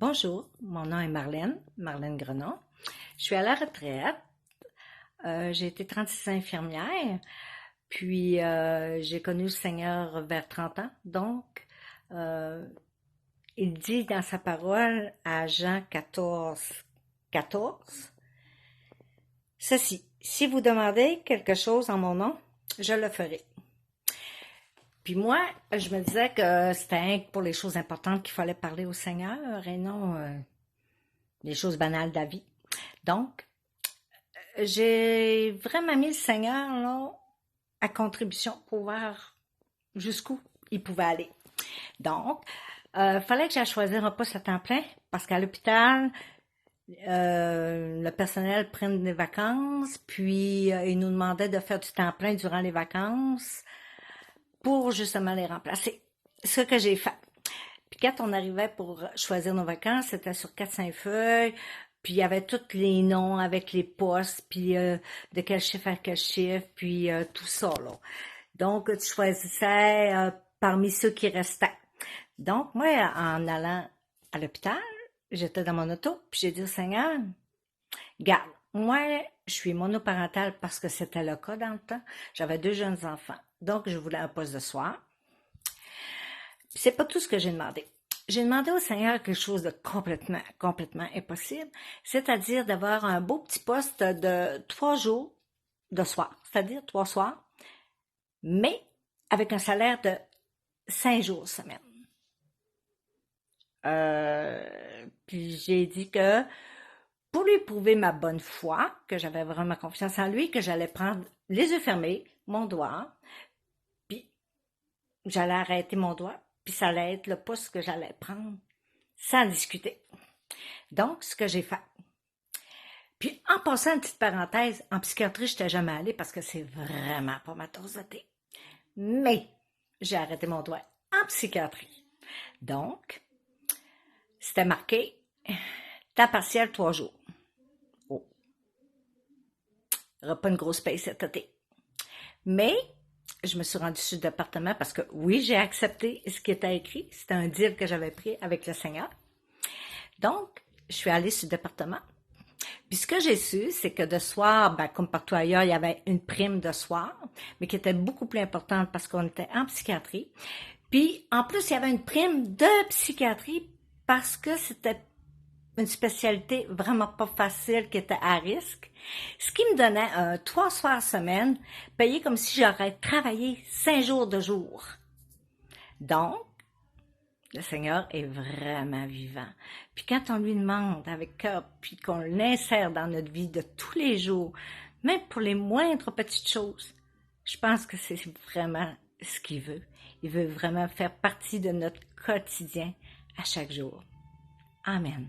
Bonjour, mon nom est Marlène Grenon. Je suis à la retraite. J'ai été 36 ans infirmière, puis j'ai connu le Seigneur vers 30 ans. Donc, euh, il dit dans sa parole à Jean 14, ceci, si vous demandez quelque chose en mon nom, je le ferai. Puis moi, je me disais que c'était pour les choses importantes qu'il fallait parler au Seigneur et non les choses banales de la vie. Donc, j'ai vraiment mis le Seigneur là, à contribution pour voir jusqu'où il pouvait aller. Donc, fallait que j'aille choisir un poste à temps plein parce qu'à l'hôpital, le personnel prenne des vacances, puis il nous demandait de faire du temps plein durant les vacances pour justement les remplacer. Ce que j'ai fait. Puis quand on arrivait pour choisir nos vacances, c'était sur 4-5 feuilles, puis il y avait tous les noms avec les postes, puis de quel chiffre à quel chiffre, puis tout ça, là. Donc, tu choisissais parmi ceux qui restaient. Donc, moi, en allant à l'hôpital, j'étais dans mon auto, puis j'ai dit au Seigneur, garde, moi, je suis monoparentale parce que c'était le cas dans le temps. J'avais 2 jeunes enfants. Donc, je voulais un poste de soir. Puis c'est pas tout ce que j'ai demandé. J'ai demandé au Seigneur quelque chose de complètement impossible, c'est-à-dire d'avoir un beau petit poste de 3 jours de soir, c'est-à-dire 3 soirs, mais avec un salaire de 5 jours semaine. Puis j'ai dit que pour lui prouver ma bonne foi, que j'avais vraiment confiance en lui, que j'allais prendre les yeux fermés, mon doigt, puis j'allais arrêter mon doigt, puis ça allait être le poste que j'allais prendre sans discuter. Donc, ce que j'ai fait. Puis, en passant une petite parenthèse, en psychiatrie, je n'étais jamais allée parce que c'est vraiment pas ma tasse de thé. Mais, j'ai arrêté mon doigt en psychiatrie. Donc, c'était marqué temps partiel 3 jours. Oh, il n'y aura pas une grosse paye cet été. Mais, je me suis rendue sur le département parce que oui, j'ai accepté ce qui était écrit. C'était un deal que j'avais pris avec le Seigneur. Donc, je suis allée sur le département. Puis ce que j'ai su, c'est que de soir, ben, comme partout ailleurs, il y avait une prime de soir, mais qui était beaucoup plus importante parce qu'on était en psychiatrie. Puis en plus, il y avait une prime de psychiatrie parce que c'était une spécialité vraiment pas facile qui était à risque, ce qui me donnait 3 soirs semaine, payé comme si j'aurais travaillé 5 jours de jour. Donc, le Seigneur est vraiment vivant. Puis quand on lui demande avec cœur, puis qu'on l'insère dans notre vie de tous les jours, même pour les moindres petites choses, je pense que c'est vraiment ce qu'il veut. Il veut vraiment faire partie de notre quotidien à chaque jour. Amen.